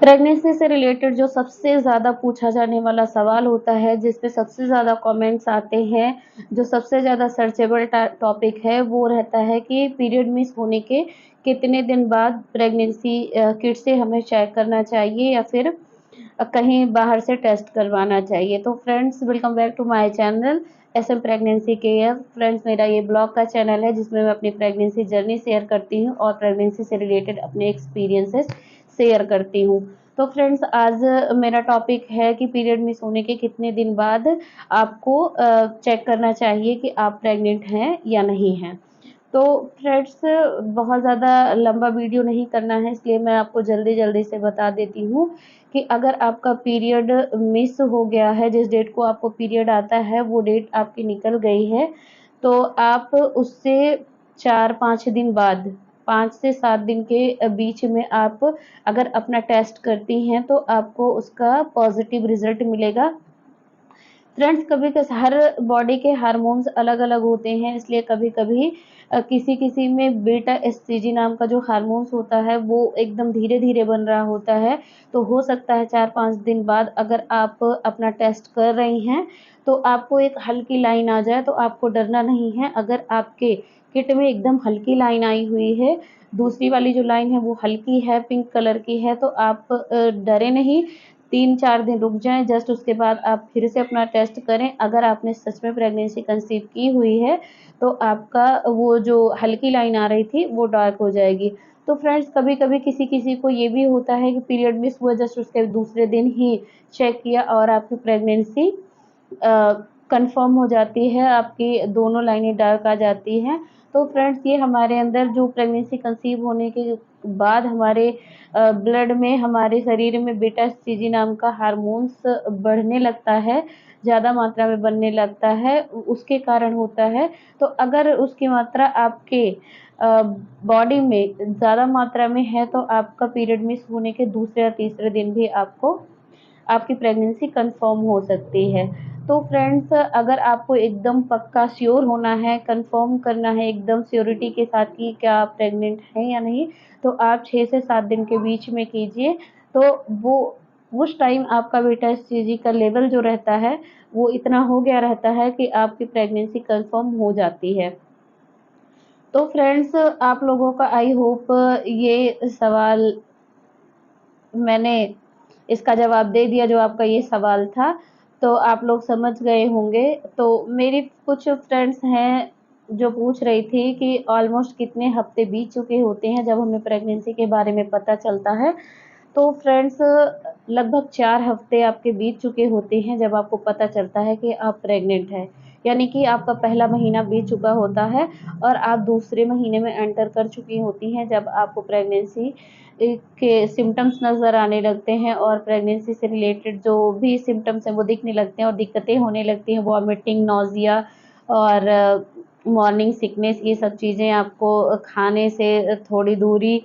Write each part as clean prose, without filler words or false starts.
Pregnancy से related जो सबसे ज़्यादा पूछा जाने वाला सवाल होता है, जिस पे सबसे ज़्यादा कमेंट्स आते हैं, जो सबसे ज़्यादा सर्चेबल टॉपिक है, वो रहता है कि पीरियड मिस होने के कितने दिन बाद प्रेगनेंसी किट से हमें चेक करना चाहिए या फिर कहीं बाहर से टेस्ट करवाना चाहिए। तो friends, welcome back to my channel SM pregnancy care. Friends, मेरा ये ब्लॉग का चैनल है जिसमें मैं अपनी प्रेगनेंसी जर्नी शेयर करती हूँ और प्रेगनेंसी से रिलेटेड अपने एक्सपीरियंसेस शेयर करती हूँ। तो फ्रेंड्स, आज मेरा टॉपिक है कि पीरियड मिस होने के कितने दिन बाद आपको चेक करना चाहिए कि आप प्रेग्नेंट हैं या नहीं हैं। तो फ्रेंड्स, बहुत ज़्यादा लंबा वीडियो नहीं करना है, इसलिए मैं आपको जल्दी जल्दी से बता देती हूँ कि अगर आपका पीरियड मिस हो गया है, जिस डेट को आपको पीरियड आता है वो डेट आपकी निकल गई है, तो आप उससे 4-5 दिन बाद, 5 से 7 दिन के बीच में आप अगर अपना टेस्ट करती हैं तो आपको उसका पॉजिटिव रिजल्ट मिलेगा। फ्रेंड्स, कभी हर बॉडी के हार्मोन्स अलग अलग होते हैं, इसलिए कभी कभी किसी किसी में बीटा एससीजी नाम का जो हार्मोन्स होता है वो एकदम धीरे धीरे बन रहा होता है। तो हो सकता है 4-5 दिन बाद अगर आप अपना टेस्ट कर रही हैं तो आपको एक हल्की लाइन आ जाए, तो आपको डरना नहीं है। अगर आपके किट में एकदम हल्की लाइन आई हुई है, दूसरी वाली जो लाइन है वो हल्की है, पिंक कलर की है, तो आप डरे नहीं। 3-4 दिन रुक जाएँ, जस्ट उसके बाद आप फिर से अपना टेस्ट करें। अगर आपने सच में प्रेगनेंसी कंसीव की हुई है, तो आपका वो जो हल्की लाइन आ रही थी, वो डार्क हो जाएगी। तो फ्रेंड्स, कभी-कभी किसी-किसी को ये भी होता है कि पीरियड मिस हुआ, जस्ट उसके दूसरे दिन ही चेक किया और आपकी प्रेगनेंसी कन्फर्म हो जाती है, आपकी दोनों लाइनें डार्क आ जाती हैं। तो फ्रेंड्स, ये हमारे अंदर जो प्रेगनेंसी कंसीव होने के बाद हमारे ब्लड में, हमारे शरीर में बीटा एससीजी नाम का हार्मोन्स बढ़ने लगता है, ज़्यादा मात्रा में बनने लगता है, उसके कारण होता है। तो अगर उसकी मात्रा आपके बॉडी में ज़्यादा मात्रा में है, तो आपका पीरियड मिस होने के दूसरे या तीसरे दिन भी आपको आपकी प्रेगनेंसी कंफर्म हो सकती है। तो फ्रेंड्स, अगर आपको एकदम पक्का श्योर होना है, कंफर्म करना है एकदम श्योरिटी के साथ कि क्या आप प्रेग्नेंट हैं या नहीं, तो आप 6 से 7 दिन के बीच में कीजिए। तो वो उस टाइम आपका बीटा एचसीजी का लेवल जो रहता है, वो इतना हो गया रहता है कि आपकी प्रेगनेंसी कंफर्म हो जाती है। तो फ्रेंड्स, आप लोगों का आई होप ये सवाल मैंने इसका जवाब दे दिया, जो आपका ये सवाल था, तो आप लोग समझ गए होंगे। तो मेरी कुछ फ्रेंड्स हैं जो पूछ रही थी कि ऑलमोस्ट कितने हफ्ते बीत चुके होते हैं जब हमें प्रेगनेंसी के बारे में पता चलता है। तो फ्रेंड्स, लगभग 4 हफ्ते आपके बीत चुके होते हैं जब आपको पता चलता है कि आप प्रेग्नेंट हैं। यानी कि आपका पहला महीना बीत चुका होता है और आप दूसरे महीने में एंटर कर चुकी होती हैं, जब आपको प्रेगनेंसी के सिम्पटम्स नज़र आने लगते हैं और प्रेगनेंसी से रिलेटेड जो भी सिम्पटम्स हैं वो दिखने लगते हैं और दिक्कतें होने लगती हैं, वॉमिटिंग, नौज़िया और मॉर्निंग सिकनेस, ये सब चीज़ें आपको खाने से थोड़ी दूरी,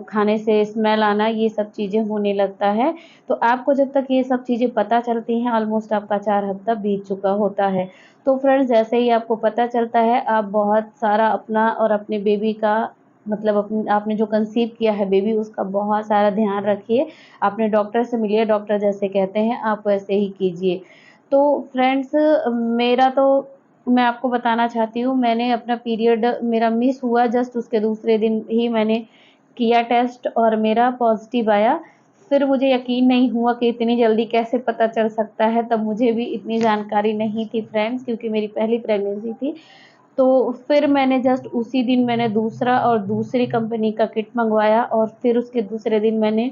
खाने से स्मेल आना, ये सब चीज़ें होने लगता है। तो आपको जब तक ये सब चीज़ें पता चलती हैं, ऑलमोस्ट आपका 4 हफ्ता बीत चुका होता है। तो फ्रेंड्स, जैसे ही आपको पता चलता है, आप बहुत सारा अपना और अपने बेबी का, मतलब आपने जो कंसीव किया है बेबी, उसका बहुत सारा ध्यान रखिए। अपने डॉक्टर से मिलिए, डॉक्टर जैसे कहते हैं आप वैसे ही कीजिए। तो फ्रेंड्स, मेरा तो मैं आपको बताना चाहती हूँ, मैंने अपना पीरियड मेरा मिस हुआ, जस्ट उसके दूसरे दिन ही मैंने किया टेस्ट और मेरा पॉजिटिव आया। फिर मुझे यकीन नहीं हुआ कि इतनी जल्दी कैसे पता चल सकता है, तब मुझे भी इतनी जानकारी नहीं थी फ्रेंड्स, क्योंकि मेरी पहली प्रेगनेंसी थी। तो फिर मैंने जस्ट उसी दिन मैंने दूसरा और दूसरी कंपनी का किट मंगवाया और फिर उसके दूसरे दिन मैंने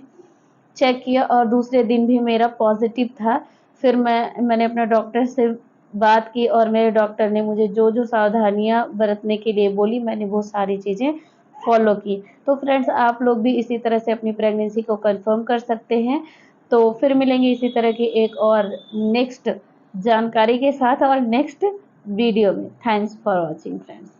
चेक किया और दूसरे दिन भी मेरा पॉजिटिव था। फिर मैंने अपने डॉक्टर से बात की और मेरे डॉक्टर ने मुझे जो-जो सावधानियाँ बरतने के लिए बोली, मैंने वो सारी चीज़ें फ़ॉलो की। तो फ्रेंड्स, आप लोग भी इसी तरह से अपनी प्रेगनेंसी को कंफर्म कर सकते हैं। तो फिर मिलेंगे इसी तरह की एक और नेक्स्ट जानकारी के साथ और नेक्स्ट वीडियो में। Thanks for watching friends.